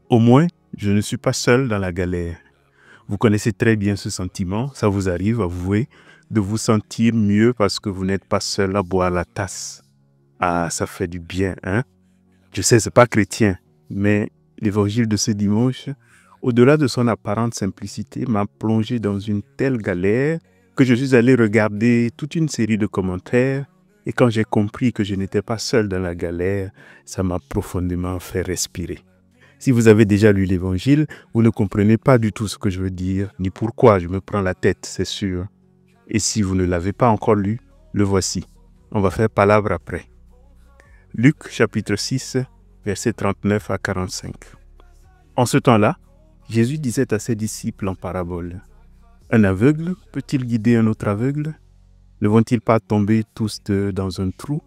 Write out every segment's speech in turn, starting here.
Au moins, je ne suis pas seul dans la galère. Vous connaissez très bien ce sentiment, ça vous arrive, avouez, de vous sentir mieux parce que vous n'êtes pas seul à boire la tasse. Ah, ça fait du bien, hein? Je sais, c'est pas chrétien, mais l'évangile de ce dimanche, au-delà de son apparente simplicité, m'a plongé dans une telle galère que je suis allé regarder toute une série de commentaires et quand j'ai compris que je n'étais pas seul dans la galère, ça m'a profondément fait respirer. Si vous avez déjà lu l'évangile, vous ne comprenez pas du tout ce que je veux dire, ni pourquoi je me prends la tête, c'est sûr. Et si vous ne l'avez pas encore lu, le voici. On va faire palabre après. Luc chapitre 6, versets 39 à 45. En ce temps-là, Jésus disait à ses disciples en parabole, « Un aveugle peut-il guider un autre aveugle? Ne vont-ils pas tomber tous deux dans un trou?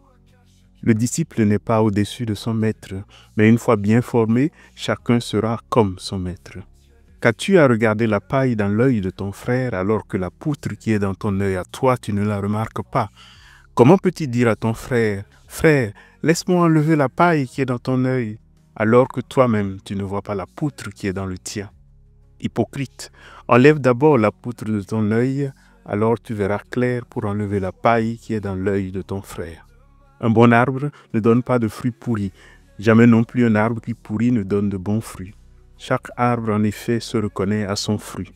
Le disciple n'est pas au-dessus de son maître, mais une fois bien formé, chacun sera comme son maître. Qu'as-tu à regarder la paille dans l'œil de ton frère alors que la poutre qui est dans ton œil à toi, tu ne la remarques pas? Comment peux-tu dire à ton frère, « Frère, laisse-moi enlever la paille qui est dans ton œil, alors que toi-même tu ne vois pas la poutre qui est dans le tien? Hypocrite, enlève d'abord la poutre de ton œil, alors tu verras clair pour enlever la paille qui est dans l'œil de ton frère. Un bon arbre ne donne pas de fruits pourris, jamais non plus un arbre qui pourrit ne donne de bons fruits. Chaque arbre en effet se reconnaît à son fruit.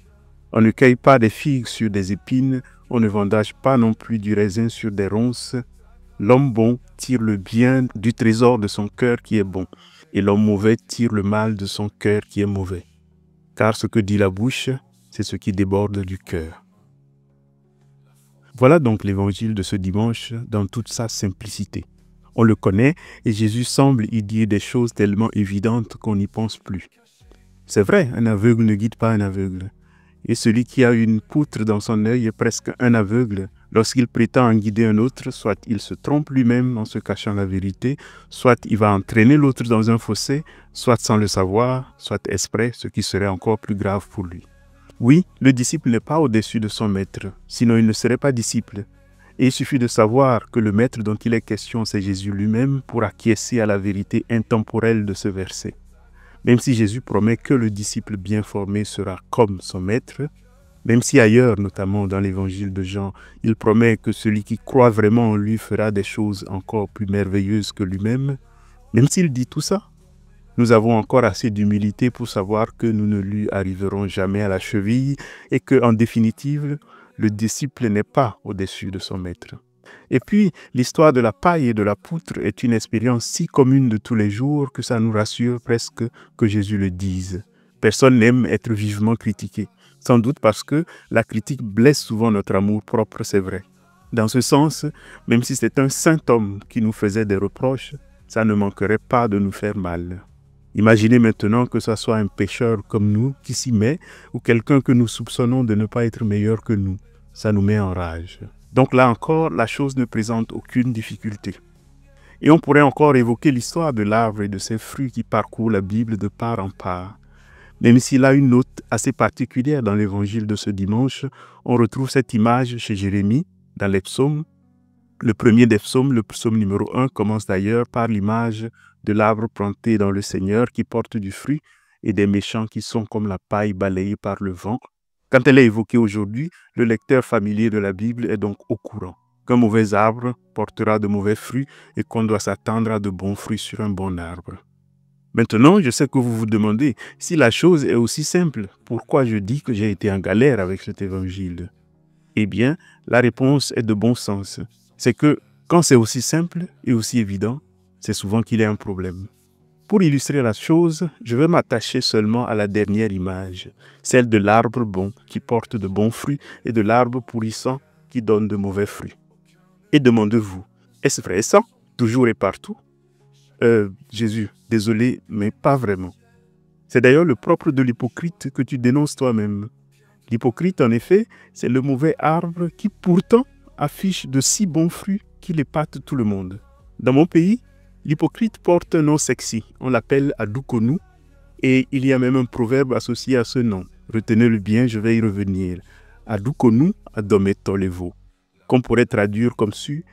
On ne cueille pas des figues sur des épines, on ne vendage pas non plus du raisin sur des ronces. L'homme bon tire le bien du trésor de son cœur qui est bon, et l'homme mauvais tire le mal de son cœur qui est mauvais. Car ce que dit la bouche, c'est ce qui déborde du cœur. » Voilà donc l'évangile de ce dimanche dans toute sa simplicité. On le connaît et Jésus semble y dire des choses tellement évidentes qu'on n'y pense plus. C'est vrai, un aveugle ne guide pas un aveugle. Et celui qui a une poutre dans son œil est presque un aveugle. Lorsqu'il prétend en guider un autre, soit il se trompe lui-même en se cachant la vérité, soit il va entraîner l'autre dans un fossé, soit sans le savoir, soit exprès, ce qui serait encore plus grave pour lui. Oui, le disciple n'est pas au-dessus de son maître, sinon il ne serait pas disciple. Et il suffit de savoir que le maître dont il est question, c'est Jésus lui-même pour acquiescer à la vérité intemporelle de ce verset. Même si Jésus promet que le disciple bien formé sera comme son maître, même si ailleurs, notamment dans l'évangile de Jean, il promet que celui qui croit vraiment en lui fera des choses encore plus merveilleuses que lui-même, même s'il dit tout ça, nous avons encore assez d'humilité pour savoir que nous ne lui arriverons jamais à la cheville et que, en définitive, le disciple n'est pas au-dessus de son maître. Et puis, l'histoire de la paille et de la poutre est une expérience si commune de tous les jours que ça nous rassure presque que Jésus le dise. Personne n'aime être vivement critiqué, sans doute parce que la critique blesse souvent notre amour propre, c'est vrai. Dans ce sens, même si c'est un saint homme qui nous faisait des reproches, ça ne manquerait pas de nous faire mal. Imaginez maintenant que ce soit un pécheur comme nous qui s'y met ou quelqu'un que nous soupçonnons de ne pas être meilleur que nous. Ça nous met en rage. Donc là encore, la chose ne présente aucune difficulté. Et on pourrait encore évoquer l'histoire de l'arbre et de ses fruits qui parcourent la Bible de part en part. Même s'il a une note assez particulière dans l'évangile de ce dimanche, on retrouve cette image chez Jérémie, dans les psaumes. Le premier des psaumes, le psaume numéro 1, commence d'ailleurs par l'image de l'arbre planté dans le Seigneur qui porte du fruit et des méchants qui sont comme la paille balayée par le vent. Quand elle est évoquée aujourd'hui, le lecteur familier de la Bible est donc au courant qu'un mauvais arbre portera de mauvais fruits et qu'on doit s'attendre à de bons fruits sur un bon arbre. Maintenant, je sais que vous vous demandez, si la chose est aussi simple, pourquoi je dis que j'ai été en galère avec cet évangile? Eh bien, la réponse est de bon sens. C'est que quand c'est aussi simple et aussi évident, c'est souvent qu'il y a un problème. Pour illustrer la chose, je vais m'attacher seulement à la dernière image, celle de l'arbre bon qui porte de bons fruits et de l'arbre pourrissant qui donne de mauvais fruits. Et demandez-vous, est-ce vrai ça, toujours et partout? Jésus, désolé, mais pas vraiment. C'est d'ailleurs le propre de l'hypocrite que tu dénonces toi-même. L'hypocrite, en effet, c'est le mauvais arbre qui pourtant affiche de si bons fruits qu'il épate tout le monde. Dans mon pays, l'hypocrite porte un nom sexy. On l'appelle Adukonu et il y a même un proverbe associé à ce nom. Retenez-le bien, je vais y revenir. Adukonu adome tolevo. Qu'on pourrait traduire comme suit,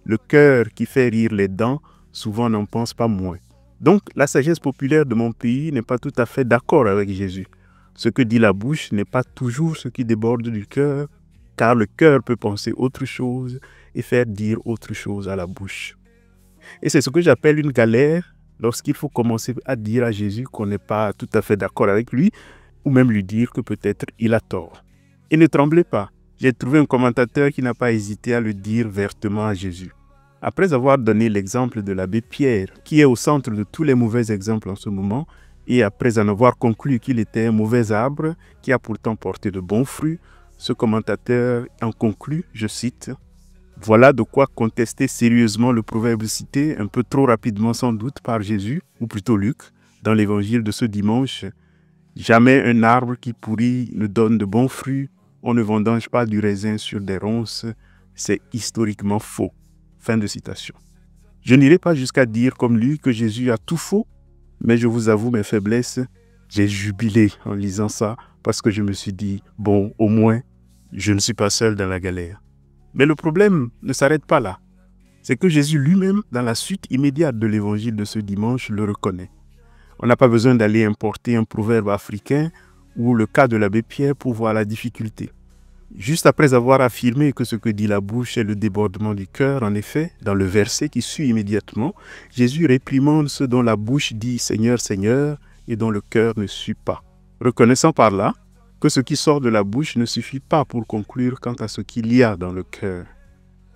le cœur qui fait rire les dents, souvent n'en pense pas moins. Donc, la sagesse populaire de mon pays n'est pas tout à fait d'accord avec Jésus. Ce que dit la bouche n'est pas toujours ce qui déborde du cœur, car le cœur peut penser autre chose et faire dire autre chose à la bouche. Et c'est ce que j'appelle une galère lorsqu'il faut commencer à dire à Jésus qu'on n'est pas tout à fait d'accord avec lui, ou même lui dire que peut-être il a tort. Et ne tremblez pas, j'ai trouvé un commentateur qui n'a pas hésité à le dire vertement à Jésus. Après avoir donné l'exemple de l'abbé Pierre, qui est au centre de tous les mauvais exemples en ce moment, et après en avoir conclu qu'il était un mauvais arbre qui a pourtant porté de bons fruits, ce commentateur en conclut, je cite, « Voilà de quoi contester sérieusement le proverbe cité, un peu trop rapidement sans doute par Jésus, ou plutôt Luc, dans l'évangile de ce dimanche. Jamais un arbre qui pourrit ne donne de bons fruits, on ne vendange pas du raisin sur des ronces, c'est historiquement faux. » Fin de citation. Je n'irai pas jusqu'à dire comme lui que Jésus a tout faux, mais je vous avoue mes faiblesses, j'ai jubilé en lisant ça parce que je me suis dit, bon, au moins, je ne suis pas seul dans la galère. Mais le problème ne s'arrête pas là. C'est que Jésus lui-même, dans la suite immédiate de l'évangile de ce dimanche, le reconnaît. On n'a pas besoin d'aller importer un proverbe africain ou le cas de l'abbé Pierre pour voir la difficulté. Juste après avoir affirmé que ce que dit la bouche est le débordement du cœur, en effet, dans le verset qui suit immédiatement, Jésus réprimande ce dont la bouche dit « Seigneur, Seigneur » et dont le cœur ne suit pas. Reconnaissant par là que ce qui sort de la bouche ne suffit pas pour conclure quant à ce qu'il y a dans le cœur.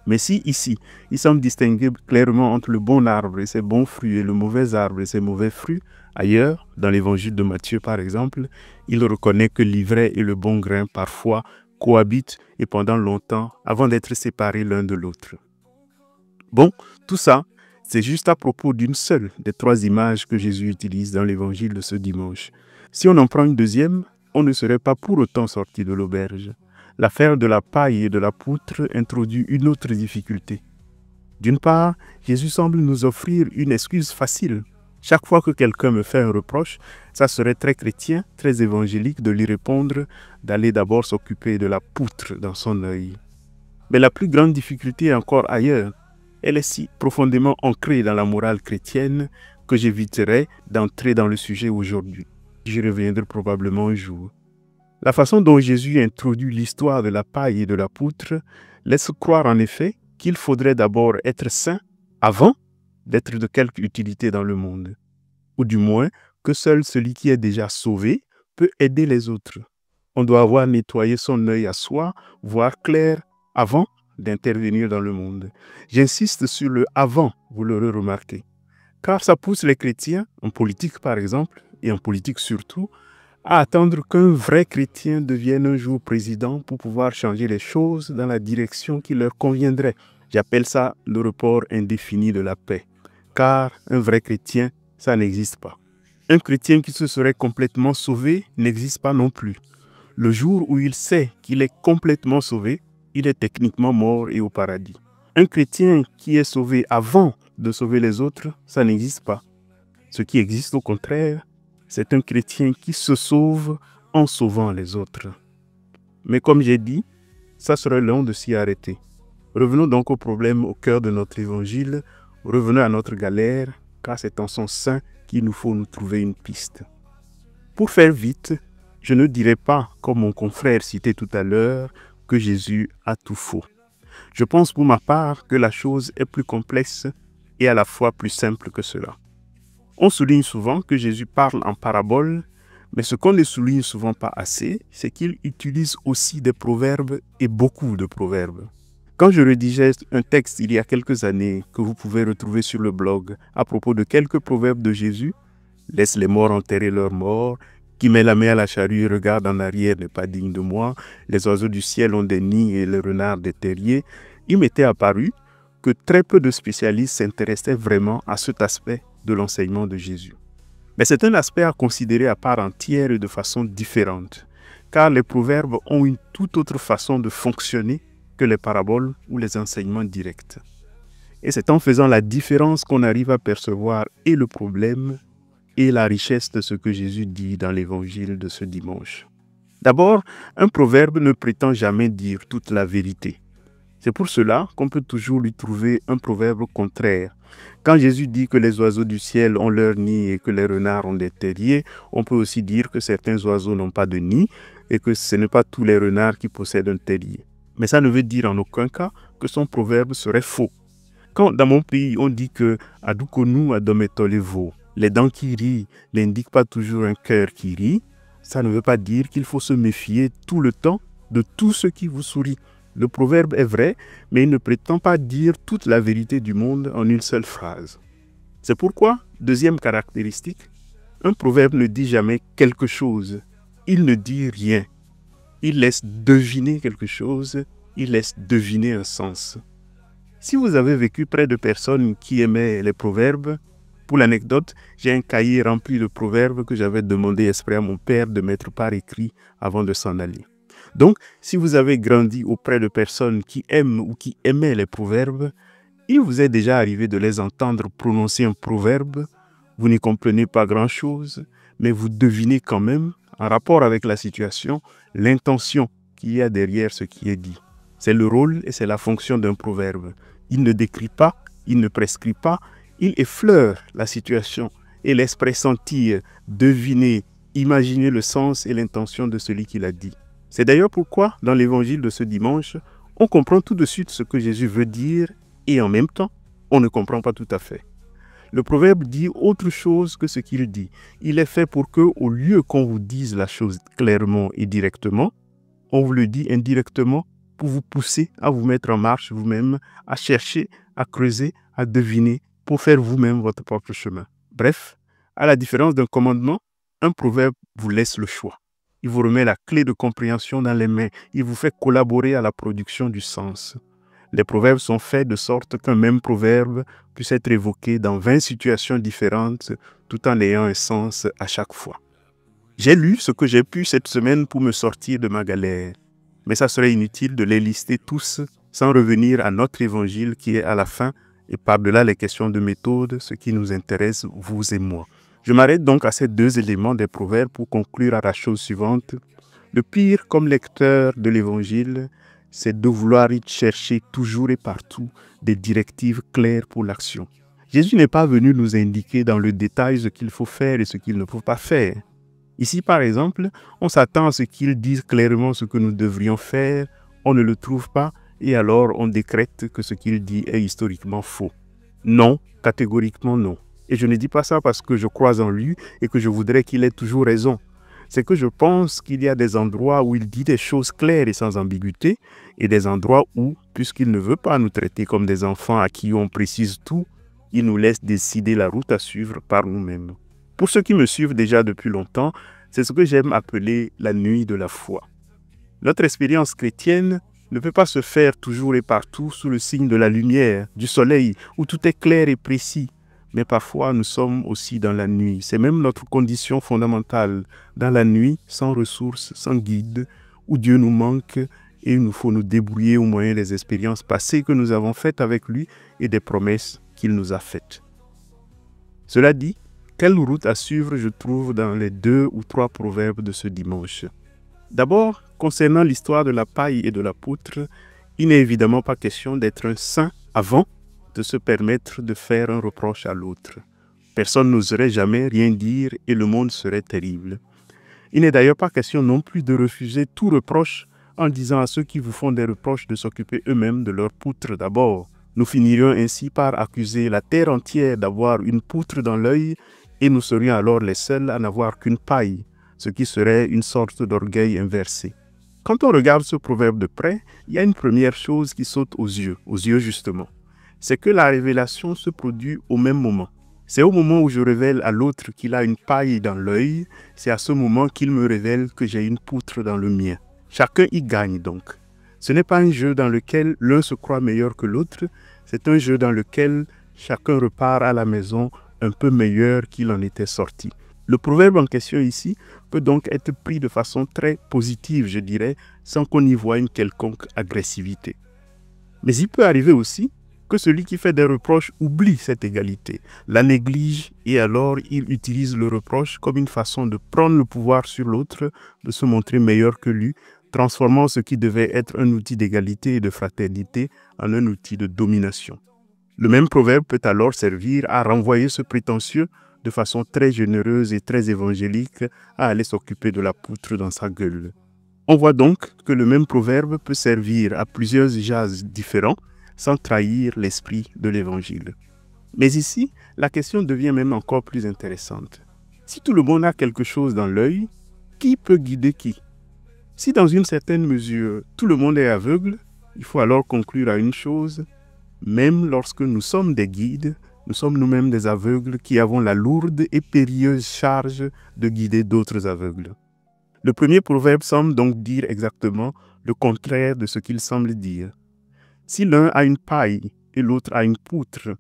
Mais si ici, il semble distinguer clairement entre le bon arbre et ses bons fruits et le mauvais arbre et ses mauvais fruits, ailleurs, dans l'évangile de Matthieu par exemple, il reconnaît que l'ivraie et le bon grain parfois cohabitent et pendant longtemps avant d'être séparés l'un de l'autre. Bon, tout ça, c'est juste à propos d'une seule des trois images que Jésus utilise dans l'évangile de ce dimanche. Si on en prend une deuxième, on ne serait pas pour autant sorti de l'auberge. L'affaire de la paille et de la poutre introduit une autre difficulté. D'une part, Jésus semble nous offrir une excuse facile. Chaque fois que quelqu'un me fait un reproche, ça serait très chrétien, très évangélique de lui répondre d'aller d'abord s'occuper de la poutre dans son œil. Mais la plus grande difficulté est encore ailleurs. Elle est si profondément ancrée dans la morale chrétienne que j'éviterai d'entrer dans le sujet aujourd'hui. J'y reviendrai probablement un jour. La façon dont Jésus introduit l'histoire de la paille et de la poutre laisse croire en effet qu'il faudrait d'abord être saint avant d'être de quelque utilité dans le monde. Ou du moins, que seul celui qui est déjà sauvé peut aider les autres. On doit avoir nettoyé son œil à soi, voir clair avant d'intervenir dans le monde. J'insiste sur le « avant », vous l'aurez remarqué, car ça pousse les chrétiens, en politique par exemple, et en politique surtout, à attendre qu'un vrai chrétien devienne un jour président pour pouvoir changer les choses dans la direction qui leur conviendrait. J'appelle ça le report indéfini de la paix. Car un vrai chrétien, ça n'existe pas. Un chrétien qui se serait complètement sauvé n'existe pas non plus. Le jour où il sait qu'il est complètement sauvé, il est techniquement mort et au paradis. Un chrétien qui est sauvé avant de sauver les autres, ça n'existe pas. Ce qui existe au contraire, c'est un chrétien qui se sauve en sauvant les autres. Mais comme j'ai dit, ça serait long de s'y arrêter. Revenons donc au problème au cœur de notre évangile. Revenons à notre galère, car c'est en son sein qu'il nous faut nous trouver une piste. Pour faire vite, je ne dirai pas, comme mon confrère citait tout à l'heure, que Jésus a tout faux. Je pense pour ma part que la chose est plus complexe et à la fois plus simple que cela. On souligne souvent que Jésus parle en paraboles, mais ce qu'on ne souligne souvent pas assez, c'est qu'il utilise aussi des proverbes et beaucoup de proverbes. Quand je rédigeais un texte il y a quelques années que vous pouvez retrouver sur le blog à propos de quelques proverbes de Jésus, « Laisse les morts enterrer leurs morts »,« Qui met la main à la charrue et regarde en arrière n'est pas digne de moi »,« Les oiseaux du ciel ont des nids et les renards des terriers », il m'était apparu que très peu de spécialistes s'intéressaient vraiment à cet aspect de l'enseignement de Jésus. Mais c'est un aspect à considérer à part entière et de façon différente, car les proverbes ont une toute autre façon de fonctionner que les paraboles ou les enseignements directs. Et c'est en faisant la différence qu'on arrive à percevoir et le problème et la richesse de ce que Jésus dit dans l'évangile de ce dimanche. D'abord, un proverbe ne prétend jamais dire toute la vérité. C'est pour cela qu'on peut toujours lui trouver un proverbe contraire. Quand Jésus dit que les oiseaux du ciel ont leur nid et que les renards ont des terriers, on peut aussi dire que certains oiseaux n'ont pas de nid et que ce n'est pas tous les renards qui possèdent un terrier. Mais ça ne veut dire en aucun cas que son proverbe serait faux. Quand dans mon pays on dit que « Adukonu adometolevaux », les dents qui rient n'indiquent pas toujours un cœur qui rit, ça ne veut pas dire qu'il faut se méfier tout le temps de tout ce qui vous sourit. Le proverbe est vrai, mais il ne prétend pas dire toute la vérité du monde en une seule phrase. C'est pourquoi, deuxième caractéristique, un proverbe ne dit jamais quelque chose. Il ne dit rien. Il laisse deviner quelque chose, il laisse deviner un sens. Si vous avez vécu près de personnes qui aimaient les proverbes, pour l'anecdote, j'ai un cahier rempli de proverbes que j'avais demandé exprès à mon père de mettre par écrit avant de s'en aller. Donc, si vous avez grandi auprès de personnes qui aiment ou qui aimaient les proverbes, il vous est déjà arrivé de les entendre prononcer un proverbe, vous n'y comprenez pas grand-chose, mais vous devinez quand même, en rapport avec la situation, l'intention qu'il y a derrière ce qui est dit. C'est le rôle et c'est la fonction d'un proverbe. Il ne décrit pas, il ne prescrit pas, il effleure la situation et laisse pressentir, deviner, imaginer le sens et l'intention de celui qui l'a dit. C'est d'ailleurs pourquoi, dans l'évangile de ce dimanche, on comprend tout de suite ce que Jésus veut dire et en même temps, on ne comprend pas tout à fait. Le proverbe dit autre chose que ce qu'il dit. Il est fait pour que, au lieu qu'on vous dise la chose clairement et directement, on vous le dit indirectement pour vous pousser à vous mettre en marche vous-même, à chercher, à creuser, à deviner, pour faire vous-même votre propre chemin. Bref, à la différence d'un commandement, un proverbe vous laisse le choix. Il vous remet la clé de compréhension dans les mains. Il vous fait collaborer à la production du sens. Les proverbes sont faits de sorte qu'un même proverbe puisse être évoqué dans 20 situations différentes tout en ayant un sens à chaque fois. J'ai lu ce que j'ai pu cette semaine pour me sortir de ma galère. Mais ça serait inutile de les lister tous sans revenir à notre évangile qui est à la fin et par-delà les questions de méthode, ce qui nous intéresse, vous et moi. Je m'arrête donc à ces deux éléments des proverbes pour conclure à la chose suivante. Le pire comme lecteur de l'évangile, c'est de vouloir y chercher toujours et partout des directives claires pour l'action. Jésus n'est pas venu nous indiquer dans le détail ce qu'il faut faire et ce qu'il ne faut pas faire. Ici, par exemple, on s'attend à ce qu'il dise clairement ce que nous devrions faire, on ne le trouve pas et alors on décrète que ce qu'il dit est historiquement faux. Non, catégoriquement non. Et je ne dis pas ça parce que je crois en lui et que je voudrais qu'il ait toujours raison. C'est que je pense qu'il y a des endroits où il dit des choses claires et sans ambiguïté et des endroits où, puisqu'il ne veut pas nous traiter comme des enfants à qui on précise tout, il nous laisse décider la route à suivre par nous-mêmes. Pour ceux qui me suivent déjà depuis longtemps, c'est ce que j'aime appeler la nuit de la foi. Notre expérience chrétienne ne peut pas se faire toujours et partout sous le signe de la lumière, du soleil, où tout est clair et précis. Mais parfois, nous sommes aussi dans la nuit. C'est même notre condition fondamentale. Dans la nuit, sans ressources, sans guide, où Dieu nous manque et il nous faut nous débrouiller au moyen des expériences passées que nous avons faites avec lui et des promesses qu'il nous a faites. Cela dit, quelle route à suivre je trouve dans les 2 ou 3 proverbes de ce dimanche? D'abord, concernant l'histoire de la paille et de la poutre, il n'est évidemment pas question d'être un saint avant de se permettre de faire un reproche à l'autre. Personne n'oserait jamais rien dire et le monde serait terrible. Il n'est d'ailleurs pas question non plus de refuser tout reproche en disant à ceux qui vous font des reproches de s'occuper eux-mêmes de leur poutre d'abord. Nous finirions ainsi par accuser la terre entière d'avoir une poutre dans l'œil et nous serions alors les seuls à n'avoir qu'une paille, ce qui serait une sorte d'orgueil inversé. Quand on regarde ce proverbe de près, il y a une première chose qui saute aux yeux justement. C'est que la révélation se produit au même moment. C'est au moment où je révèle à l'autre qu'il a une paille dans l'œil, c'est à ce moment qu'il me révèle que j'ai une poutre dans le mien. Chacun y gagne donc. Ce n'est pas un jeu dans lequel l'un se croit meilleur que l'autre, c'est un jeu dans lequel chacun repart à la maison un peu meilleur qu'il en était sorti. Le proverbe en question ici peut donc être pris de façon très positive, je dirais, sans qu'on y voie une quelconque agressivité. Mais il peut arriver aussi que celui qui fait des reproches oublie cette égalité, la néglige et alors il utilise le reproche comme une façon de prendre le pouvoir sur l'autre, de se montrer meilleur que lui, transformant ce qui devait être un outil d'égalité et de fraternité en un outil de domination. Le même proverbe peut alors servir à renvoyer ce prétentieux de façon très généreuse et très évangélique à aller s'occuper de la poutre dans sa gueule. On voit donc que le même proverbe peut servir à plusieurs usages différents sans trahir l'esprit de l'évangile. Mais ici, la question devient même encore plus intéressante. Si tout le monde a quelque chose dans l'œil, qui peut guider qui? Si dans une certaine mesure, tout le monde est aveugle, il faut alors conclure à une chose: même lorsque nous sommes des guides, nous sommes nous-mêmes des aveugles qui avons la lourde et périlleuse charge de guider d'autres aveugles. Le premier proverbe semble donc dire exactement le contraire de ce qu'il semble dire. Si l'un a une paille et l'autre a une poutre,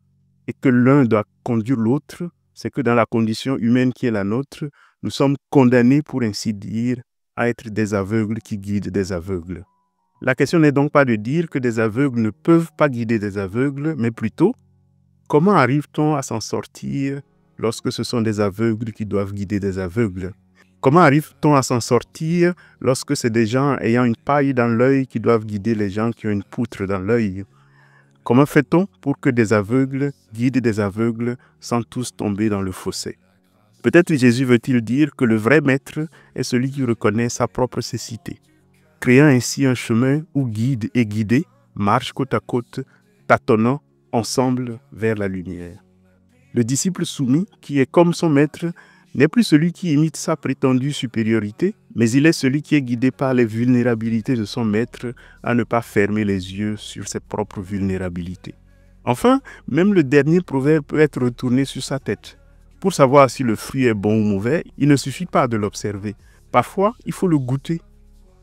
et que l'un doit conduire l'autre, c'est que dans la condition humaine qui est la nôtre, nous sommes condamnés, pour ainsi dire, à être des aveugles qui guident des aveugles. La question n'est donc pas de dire que des aveugles ne peuvent pas guider des aveugles, mais plutôt, comment arrive-t-on à s'en sortir lorsque ce sont des aveugles qui doivent guider des aveugles? Comment arrive-t-on à s'en sortir lorsque c'est des gens ayant une paille dans l'œil qui doivent guider les gens qui ont une poutre dans l'œil? Comment fait-on pour que des aveugles guident des aveugles sans tous tomber dans le fossé? Peut-être Jésus veut-il dire que le vrai maître est celui qui reconnaît sa propre cécité, créant ainsi un chemin où guide et guidé marchent côte à côte, tâtonnant ensemble vers la lumière. Le disciple soumis, qui est comme son maître, n'est plus celui qui imite sa prétendue supériorité, mais il est celui qui est guidé par les vulnérabilités de son maître à ne pas fermer les yeux sur ses propres vulnérabilités. Enfin, même le dernier proverbe peut être retourné sur sa tête. Pour savoir si le fruit est bon ou mauvais, il ne suffit pas de l'observer. Parfois, il faut le goûter.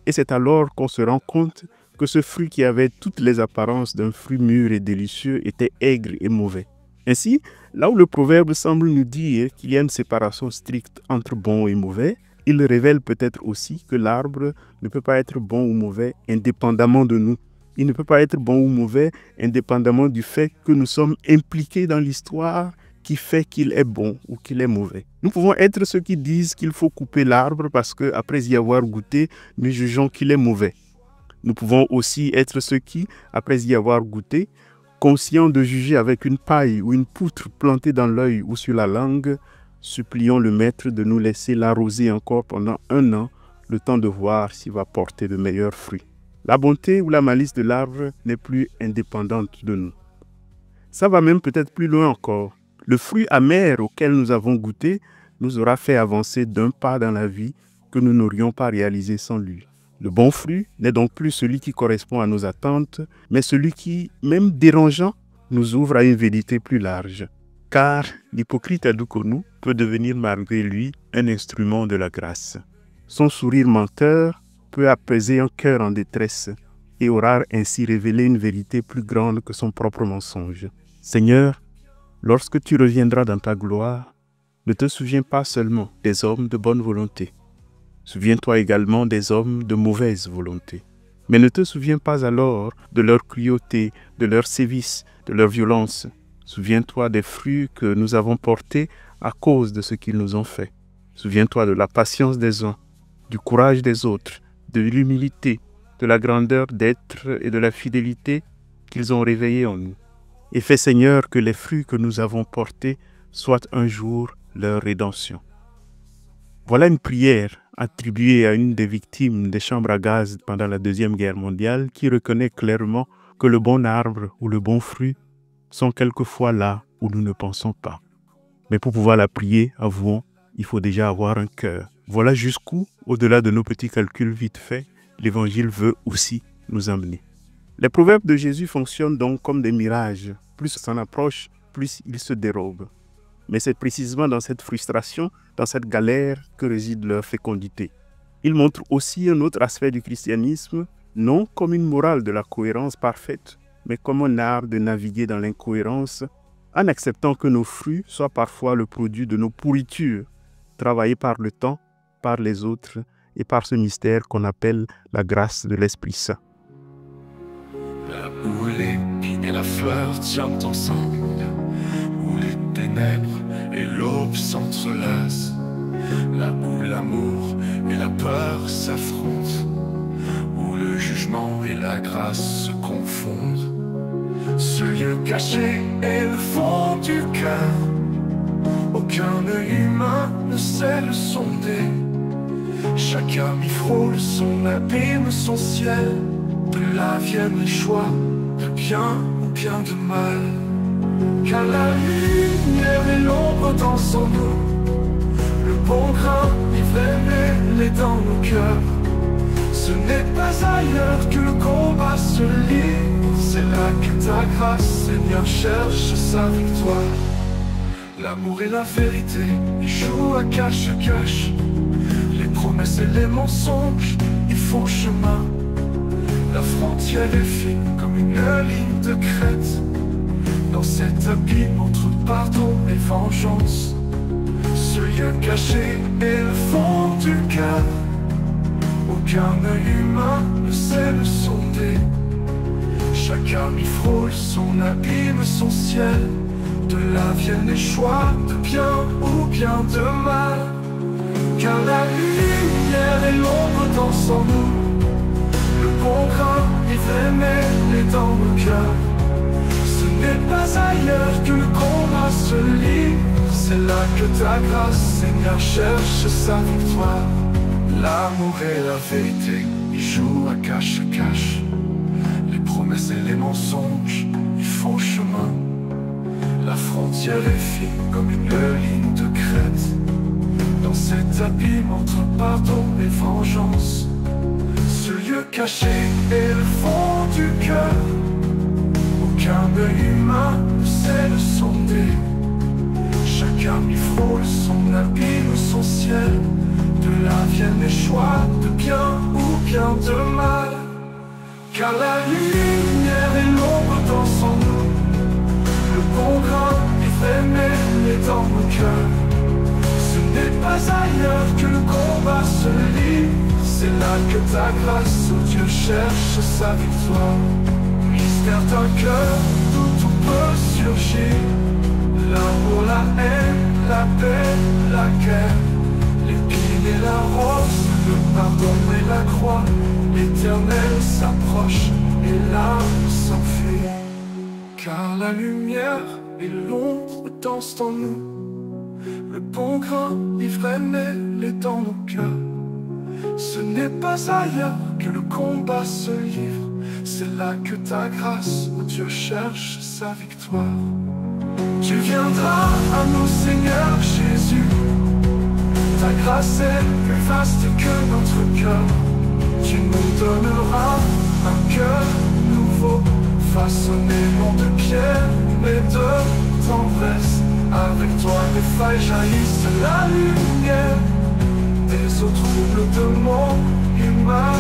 Et c'est alors qu'on se rend compte que ce fruit qui avait toutes les apparences d'un fruit mûr et délicieux était aigre et mauvais. Ainsi, là où le proverbe semble nous dire qu'il y a une séparation stricte entre bon et mauvais, il révèle peut-être aussi que l'arbre ne peut pas être bon ou mauvais indépendamment de nous. Il ne peut pas être bon ou mauvais indépendamment du fait que nous sommes impliqués dans l'histoire qui fait qu'il est bon ou qu'il est mauvais. Nous pouvons être ceux qui disent qu'il faut couper l'arbre parce qu'après y avoir goûté, nous jugeons qu'il est mauvais. Nous pouvons aussi être ceux qui, après y avoir goûté, conscients de juger avec une paille ou une poutre plantée dans l'œil ou sur la langue, supplions le maître de nous laisser l'arroser encore pendant 1 an, le temps de voir s'il va porter de meilleurs fruits. La bonté ou la malice de l'arbre n'est plus indépendante de nous. Ça va même peut-être plus loin encore. Le fruit amer auquel nous avons goûté nous aura fait avancer d'un pas dans la vie que nous n'aurions pas réalisé sans lui. Le bon fruit n'est donc plus celui qui correspond à nos attentes, mais celui qui, même dérangeant, nous ouvre à une vérité plus large. Car l'hypocrite Adoukonou peut devenir malgré lui un instrument de la grâce. Son sourire menteur peut apaiser un cœur en détresse et aura ainsi révélé une vérité plus grande que son propre mensonge. Seigneur, lorsque tu reviendras dans ta gloire, ne te souviens pas seulement des hommes de bonne volonté. Souviens-toi également des hommes de mauvaise volonté. Mais ne te souviens pas alors de leur cruauté, de leur sévice, de leur violence. Souviens-toi des fruits que nous avons portés à cause de ce qu'ils nous ont fait. Souviens-toi de la patience des uns, du courage des autres, de l'humilité, de la grandeur d'être et de la fidélité qu'ils ont réveillée en nous. Et fais, Seigneur, que les fruits que nous avons portés soient un jour leur rédemption. Voilà une prière attribuée à une des victimes des chambres à gaz pendant la Deuxième Guerre mondiale qui reconnaît clairement que le bon arbre ou le bon fruit sont quelquefois là où nous ne pensons pas. Mais pour pouvoir la prier, avouons, il faut déjà avoir un cœur. Voilà jusqu'où, au-delà de nos petits calculs vite faits, l'Évangile veut aussi nous emmener. Les proverbes de Jésus fonctionnent donc comme des mirages. Plus on s'en approche, plus ils se dérobent. Mais c'est précisément dans cette frustration, dans cette galère, que réside leur fécondité. Ils montrent aussi un autre aspect du christianisme, non comme une morale de la cohérence parfaite, mais comme un art de naviguer dans l'incohérence, en acceptant que nos fruits soient parfois le produit de nos pourritures, travaillées par le temps, par les autres et par ce mystère qu'on appelle la grâce de l'Esprit Saint. Là où l'épine et la fleur tiennent ensemble, où les ténèbres et l'aube s'entrelacent, là où l'amour et la peur s'affrontent, châtiment et la grâce se confondent. Ce lieu caché est le fond du cœur. Aucun œil humain ne sait le sonder. Chaque âme y frôle son abîme, son ciel. De là viennent les choix de bien ou bien de mal. Car la lumière et l'ombre dansent en nous. Le bon grain, l'ivraie est dans nos cœurs. Ce n'est pas ailleurs que le combat se livre. C'est là que ta grâce, Seigneur, cherche sa victoire. L'amour et la vérité, ils jouent à cache-cache. Les promesses et les mensonges, ils font chemin. La frontière est fine comme une ligne de crête. Dans cet abîme entre pardon et vengeance. Ce lieu caché est le fond du cœur. Aucun œil humain ne sait le sonder. Chaque âme y frôle son abîme, son ciel. De là viennent les choix de bien ou bien de mal. Car la lumière et l'ombre dansent en nous. Le bon grain, l'ivraie est dans nos cœurs. Ce n'est pas ailleurs que le combat se livre. C'est là que ta grâce, Seigneur, cherche sa victoire. L'amour et la vérité, ils jouent à cache-cache. Les promesses et les mensonges, ils font chemin. La frontière est fine comme une ligne de crête. Dans cet abîme entre pardon et vengeance. Ce lieu caché est le fond du cœur. Aucun œil humain ne sait le sonder. Chaque âme y frôle son abîme, son ciel. De là viennent les choix de bien ou bien de mal. Car la lumière et l'ombre dansent en nous. Le bon grain, l'ivraie est dans nos cœurs. Ce n'est pas ailleurs que le combat se livre. C'est là que ta grâce, oh Dieu, cherche sa victoire. Mystère d'un cœur d'où tout peut surgir. L'amour, la haine, la paix, la guerre. L'épine et la rose, le pardon et la croix. L'Éternel s'approche et l'âme s'enfuit. Car la lumière et l'ombre dansent en nous. Le bon grain, l'ivraie est dans nos cœurs. Ce n'est pas ailleurs que le combat se livre. C'est là que ta grâce, oh Dieu, cherche sa victoire. Tu viendras à nous, Seigneur Jésus. Ta grâce est plus vaste que notre cœur. Tu nous donneras un cœur nouveau, façonné non de pierre mais de tendresse. Avec toi les failles jaillissent la lumière des eaux troubles de mon humain.